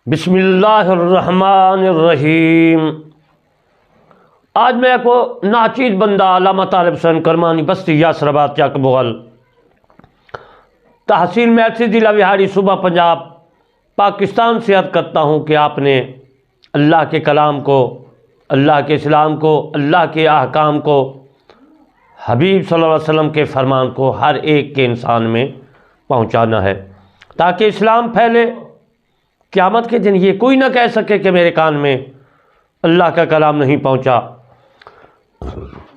بسم اللہ الرحمن الرحیم۔ آج میں کو ناچیز بندہ علامہ طالب حسین کرمانی بستی یاسر آباد چک بغل تحصیل میرسی ضلع وہاڑی صوبہ پنجاب پاکستان سے عرض کرتا ہوں کہ آپ نے اللہ کے کلام کو، اللہ کے اسلام کو، اللہ کے احکام کو، حبیب صلی اللہ علیہ وسلم کے فرمان کو ہر ایک کے انسان میں پہنچانا ہے تاکہ اسلام پھیلے۔ قیامت کے دن یہ کوئی نہ کہہ سکے کہ میرے کان میں اللہ کا کلام نہیں پہنچا۔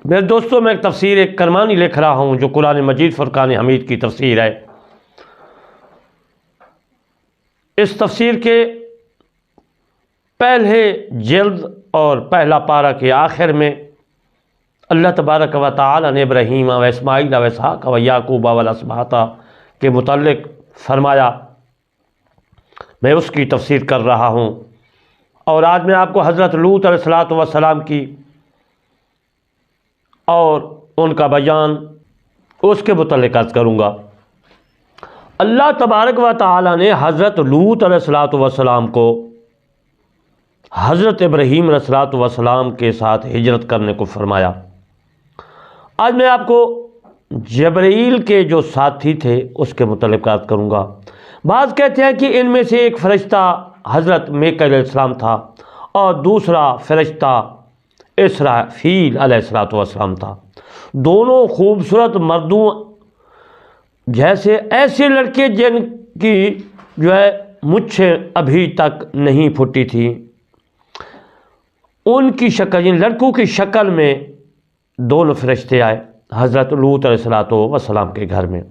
میرے دوستوں، میں ایک تفسیر کرمانی لکھ رہا ہوں جو قرآن مجید فرقان حمید کی تفسیر ہے۔ اس تفسیر کے پہلے جلد اور پہلا پارہ کے آخر میں اللہ تبارک و تعالی نے ابراہیم و اسماعیل و اسحاق و یعقوب والاسباط کے متعلق فرمایا، میں اس کی تفسیر کر رہا ہوں۔ اور آج میں آپ کو حضرت لوط علیہ السلام کی اور ان کا بیان اس کے متعلق عرض کروں گا۔ اللہ تبارک و تعالی نے حضرت لوط علیہ السلام کو حضرت ابراہیم علیہ السلام کے ساتھ ہجرت کرنے کو فرمایا۔ آج میں آپ کو جبرائیل کے جو ساتھی تھے اس کے متعلق عرض کروں گا۔ بعض کہتے ہیں کہ ان میں سے ایک فرشتہ حضرت میکائیل علیہ السلام تھا اور دوسرا فرشتہ اسرافیل علیہ السلام تھا۔ دونوں خوبصورت مردوں جیسے ایسے لڑکے جن کی جو ہے مچھیں ابھی تک نہیں پھٹی تھی، ان کی شکل، یعنی لڑکوں کی شکل میں دونوں فرشتے آئے حضرت لوط علیہ السلام کے گھر میں۔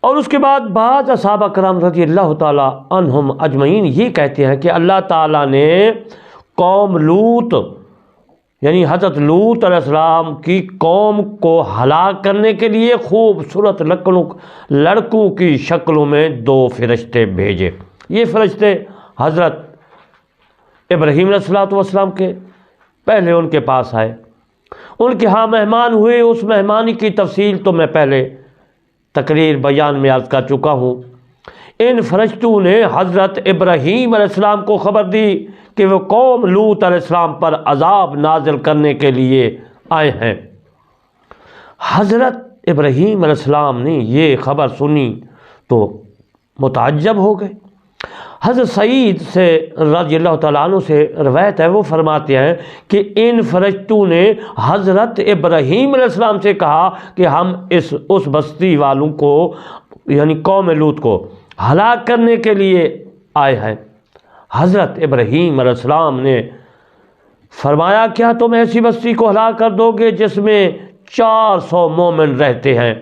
اور اس کے بعد بعض صحابہ کرام رضی اللہ تعالی عنہم اجمعین یہ کہتے ہیں کہ اللہ تعالیٰ نے قوم لوط یعنی حضرت لوط علیہ السلام کی قوم کو ہلاک کرنے کے لیے خوبصورت لڑکوں کی شکلوں میں دو فرشتے بھیجے۔ یہ فرشتے حضرت ابراہیم علیہ السلام کے پہلے ان کے پاس آئے، ان کے ہاں مہمان ہوئے۔ اس مہمانی کی تفصیل تو میں پہلے تقریر بیان میں عرض کر چکا ہوں۔ ان فرشتوں نے حضرت ابراہیم علیہ السلام کو خبر دی کہ وہ قوم لوط علیہ السلام پر عذاب نازل کرنے کے لیے آئے ہیں۔ حضرت ابراہیم علیہ السلام نے یہ خبر سنی تو متعجب ہو گئے۔ حضرت سعید سے رضی اللہ تعالیٰ عنہ سے روایت ہے، وہ فرماتے ہیں کہ ان فرشتوں نے حضرت ابراہیم علیہ السلام سے کہا کہ ہم اس بستی والوں کو یعنی قوم لوط کو ہلاک کرنے کے لیے آئے ہیں۔ حضرت ابراہیم علیہ السلام نے فرمایا، کیا تم ایسی بستی کو ہلاک کر دو گے جس میں 400 مومن رہتے ہیں؟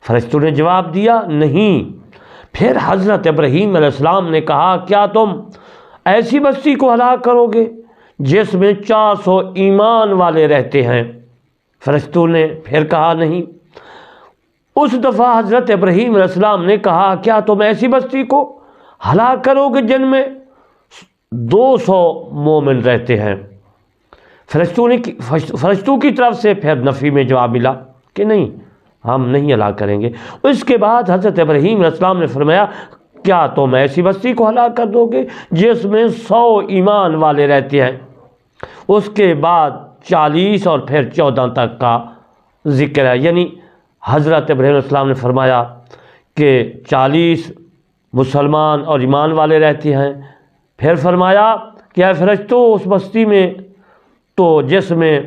فرشتوں نے جواب دیا، نہیں۔ پھر حضرت ابراہیم علیہ السلام نے کہا، کیا تم ایسی بستی کو ہلاک کرو گے جس میں 400 ایمان والے رہتے ہیں؟ فرشتوں نے پھر کہا، نہیں۔ اس دفعہ حضرت ابراہیم علیہ السلام نے کہا، کیا تم ایسی بستی کو ہلاک کرو گے جن میں 200 مومن رہتے ہیں؟ فرشتوں کی طرف سے پھر نفی میں جواب ملا کہ نہیں، ہم نہیں ہلاک کریں گے۔ اس کے بعد حضرت ابراہیم علیہ السلام نے فرمایا، کیا تم ایسی بستی کو ہلاک کر دو گے جس میں 100 ایمان والے رہتے ہیں؟ اس کے بعد 40 اور پھر 14 تک کا ذکر ہے، یعنی حضرت ابراہیم علیہ السلام نے فرمایا کہ 40 مسلمان اور ایمان والے رہتے ہیں۔ پھر فرمایا کہ اے فرشتوں، اس بستی میں تو جس میں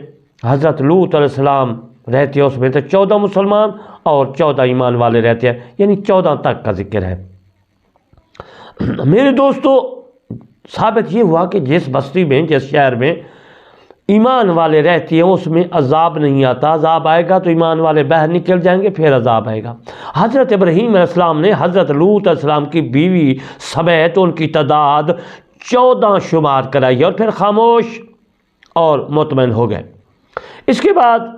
حضرت لوط علیہ السلام رہتے ہیں اس میں تو 14 مسلمان اور 14 ایمان والے رہتے ہیں، یعنی 14 تک کا ذکر ہے۔ میرے دوستو، ثابت یہ ہوا کہ جس بستی میں، جس شہر میں ایمان والے رہتے ہیں اس میں عذاب نہیں آتا۔ عذاب آئے گا تو ایمان والے باہر نکل جائیں گے، پھر عذاب آئے گا۔ حضرت ابراہیم علیہ السلام نے حضرت لوط علیہ السلام کی بیوی سمیت ان کی تعداد 14 شمار کرائی اور پھر خاموش اور مطمئن ہو گئے۔ اس کے بعد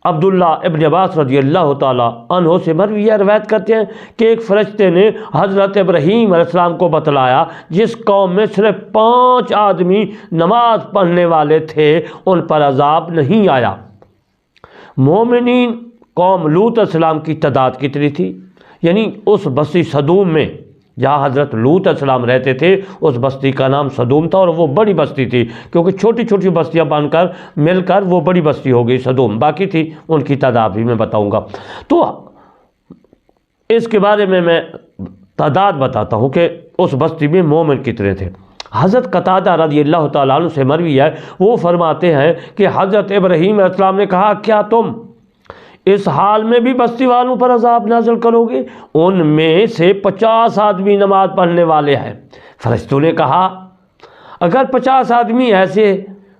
عبداللہ ابن عباس رضی اللہ تعالیٰ عنہ سے مروی روایت کرتے ہیں کہ ایک فرشتے نے حضرت ابراہیم علیہ السلام کو بتلایا جس قوم میں صرف 5 آدمی نماز پڑھنے والے تھے ان پر عذاب نہیں آیا۔ مومنین قوم لوط علیہ السلام کی تعداد کتنی تھی؟ یعنی اس بستی صدوم میں جہاں حضرت لوط علیہ السلام رہتے تھے اس بستی کا نام سدوم تھا، اور وہ بڑی بستی تھی کیونکہ چھوٹی چھوٹی بستیاں بن کر مل کر وہ بڑی بستی ہو گئی سدوم، باقی تھی ان کی تعداد بھی میں بتاؤں گا۔ تو اس کے بارے میں تعداد بتاتا ہوں کہ اس بستی میں مومن کتنے تھے۔ حضرت قتادہ رضی اللہ تعالیٰ عنہ سے مروی ہے، وہ فرماتے ہیں کہ حضرت ابراہیم علیہ السلام نے کہا کیا تم اس حال میں بھی بستی والوں پر عذاب نازل کرو گے؟ ان میں سے 50 آدمی نماز پڑھنے والے ہیں۔ فرشتوں نے کہا اگر 50 آدمی ایسے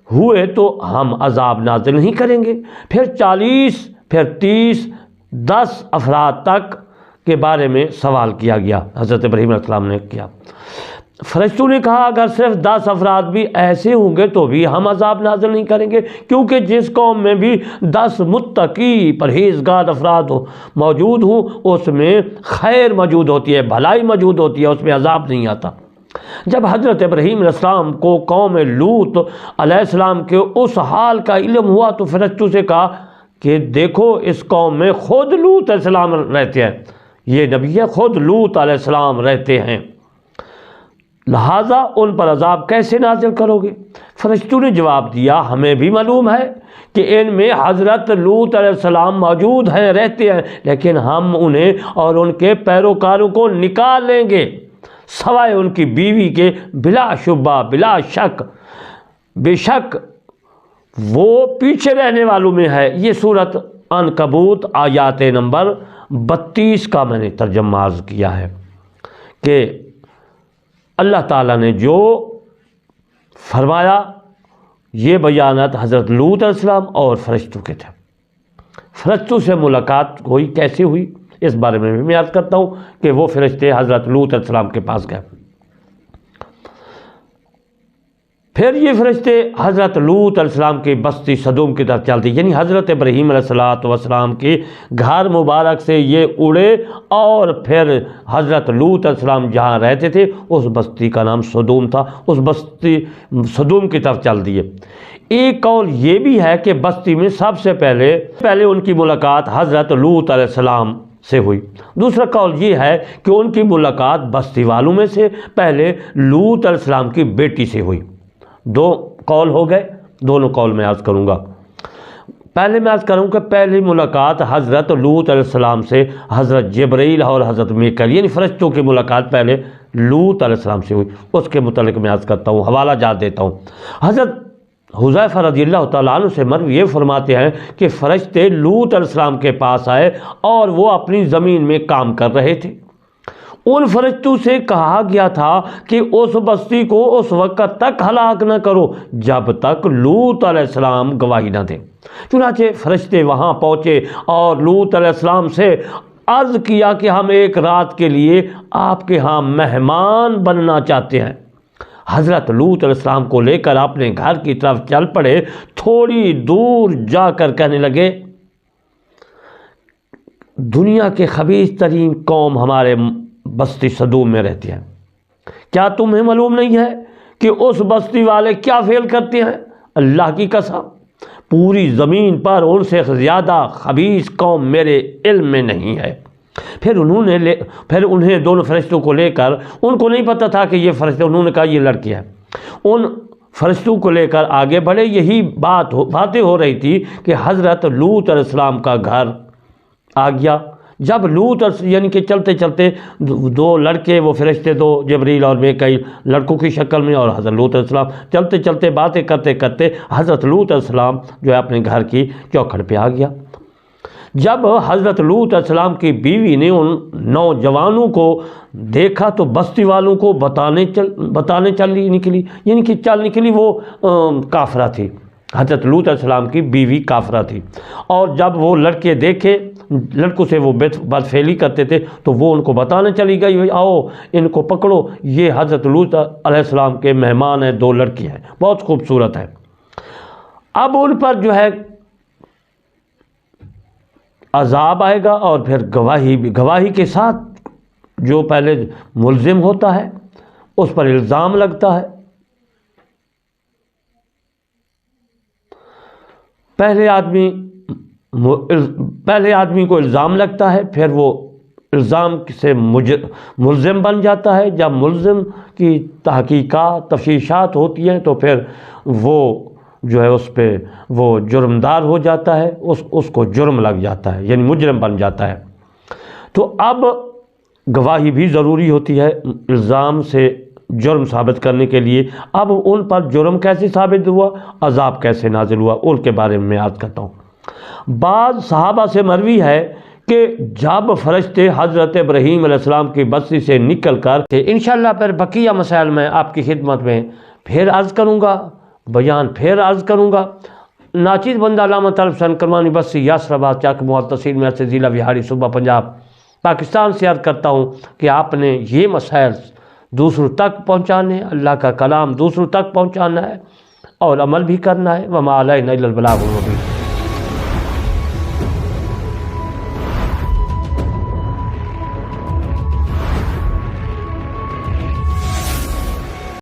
ہوئے تو ہم عذاب نازل نہیں کریں گے۔ پھر 40، پھر 30، 10 افراد تک کے بارے میں سوال کیا گیا، حضرت ابراہیم علیہ السلام نے کیا۔ فرشتوں نے کہا اگر صرف 10 افراد بھی ایسے ہوں گے تو بھی ہم عذاب نازل نہیں کریں گے، کیونکہ جس قوم میں بھی 10 متقی پرہیزگار افراد موجود ہوں اس میں خیر موجود ہوتی ہے، بھلائی موجود ہوتی ہے، اس میں عذاب نہیں آتا۔ جب حضرت ابراہیم علیہ السلام کو قوم لوط علیہ السلام کے اس حال کا علم ہوا تو فرشتوں سے کہا کہ دیکھو اس قوم میں خود لوط علیہ السلام رہتے ہیں، یہ نبی ہے، خود لوط علیہ السلام رہتے ہیں، لہٰذا ان پر عذاب کیسے نازل کرو گے؟ فرشتوں نے جواب دیا ہمیں بھی معلوم ہے کہ ان میں حضرت لوط علیہ السلام موجود ہیں، رہتے ہیں، لیکن ہم انہیں اور ان کے پیروکاروں کو نکال لیں گے سوائے ان کی بیوی کے، بلا شبہ بلا شک، بے شک وہ پیچھے رہنے والوں میں ہے۔ یہ سورۃ عنکبوت آیات نمبر 32 کا میں نے ترجمہ عرض کیا ہے کہ اللہ تعالیٰ نے جو فرمایا یہ بیانات حضرت لوط علیہ السلام اور فرشتوں کے تھے۔ فرشتوں سے ملاقات ہوئی، کیسے ہوئی اس بارے میں بھی میں عرض کرتا ہوں کہ وہ فرشتے حضرت لوط علیہ السلام کے پاس گئے، پھر یہ فرشتے حضرت لوط علیہ السلام کی بستی سدوم کی طرف چلتے، یعنی حضرت ابراہیم علیہ السلام کے گھر مبارک سے یہ اڑے اور پھر حضرت لوط علیہ السلام جہاں رہتے تھے اس بستی کا نام سدوم تھا، اس بستی سدوم کی طرف چل دیے۔ ایک قول یہ بھی ہے کہ بستی میں سب سے پہلے ان کی ملاقات حضرت لوط علیہ السلام سے ہوئی۔ دوسرا قول یہ ہے کہ ان کی ملاقات بستی والوں میں سے پہلے لوط علیہ السلام کی بیٹی سے ہوئی۔ دو قول ہو گئے، دونوں قول میں عرض کروں گا۔ پہلے میں عرض کروں کہ پہلی ملاقات حضرت لوط علیہ السلام سے حضرت جبرائیل اور حضرت میکائیل یعنی فرشتوں کی ملاقات پہلے لوط علیہ السلام سے ہوئی، اس کے متعلق میں عرض کرتا ہوں، حوالہ جات دیتا ہوں۔ حضرت حذیفہ رضی اللہ تعالیٰ عنہ سے مروی یہ فرماتے ہیں کہ فرشتے لوط علیہ السلام کے پاس آئے اور وہ اپنی زمین میں کام کر رہے تھے۔ ان فرشتوں سے کہا گیا تھا کہ اس بستی کو اس وقت تک ہلاک نہ کرو جب تک لوط علیہ السلام گواہی نہ دیں۔ چنانچہ فرشتے وہاں پہنچے اور لوط علیہ السلام سے عرض کیا کہ ہم ایک رات کے لیے آپ کے ہاں مہمان بننا چاہتے ہیں۔ حضرت لوط علیہ السلام کو لے کر اپنے گھر کی طرف چل پڑے، تھوڑی دور جا کر کہنے لگے دنیا کے خبیث ترین قوم ہمارے بستی سدوم میں رہتی ہیں، کیا تمہیں معلوم نہیں ہے کہ اس بستی والے کیا فعل کرتے ہیں؟ اللہ کی قسم پوری زمین پر ان سے زیادہ خبیث قوم میرے علم میں نہیں ہے۔ پھر انہیں دونوں فرشتوں کو لے کر، ان کو نہیں پتہ تھا کہ یہ فرشتے، انہوں نے کہا یہ لڑکی ہے، ان فرشتوں کو لے کر آگے بڑھے۔ یہی باتیں ہو رہی تھی کہ حضرت لوط علیہ السلام کا گھر آ گیا۔ جب لوط یعنی کہ چلتے چلتے دو لڑکے، وہ فرشتے دو جبرائیل اور میکائیل لڑکوں کی شکل میں، اور حضرت لوط علیہ السلام چلتے چلتے باتیں کرتے کرتے حضرت لوط علیہ السلام جو ہے اپنے گھر کی چوکھٹ پہ آ گیا۔ جب حضرت لوط علیہ السلام کی بیوی نے ان نوجوانوں کو دیکھا تو بستی والوں کو بتانے چل نکلی، یعنی کہ چل نکلی، وہ کافرہ تھی، حضرت لوط علیہ السلام کی بیوی کافرہ تھی، اور جب وہ لڑکے دیکھے، لڑکوں سے وہ بدفعلی کرتے تھے تو وہ ان کو بتانے چلی گئی آؤ ان کو پکڑو، یہ حضرت لوط علیہ السلام کے مہمان ہیں، دو لڑکی ہیں، بہت خوبصورت ہے۔ اب ان پر جو ہے عذاب آئے گا، اور پھر گواہی کے ساتھ جو پہلے ملزم ہوتا ہے اس پر الزام لگتا ہے۔ پہلے آدمی کو الزام لگتا ہے، پھر وہ الزام سے ملزم بن جاتا ہے. جب ملزم کی تحقیقات تفتیشات ہوتی ہیں تو پھر وہ جو ہے اس پہ وہ جرمدار ہو جاتا ہے، اس کو جرم لگ جاتا ہے، یعنی مجرم بن جاتا ہے. تو اب گواہی بھی ضروری ہوتی ہے الزام سے جرم ثابت کرنے کے لیے. اب ان پر جرم کیسے ثابت ہوا، عذاب کیسے نازل ہوا، ان کے بارے میں عرض کرتا ہوں. بعض صحابہ سے مروی ہے کہ جب فرشتے حضرت ابراہیم علیہ السلام کی بستی سے نکل کر انشاءاللہ پھر بقیہ مسائل میں آپ کی خدمت میں پھر عرض کروں گا، بیان پھر عرض کروں گا. ناچیز بندہ علامہ طلب حسین کرمانی بستی یاسر آباد چاک مواد تحصیل میں سے ضلع بہاری صوبہ پنجاب پاکستان سے عرض کرتا ہوں کہ آپ نے یہ مسائل دوسروں تک پہنچانے، اللہ کا کلام دوسروں تک پہنچانا ہے اور عمل بھی کرنا ہے. وما علینا الا البلاغ المبین.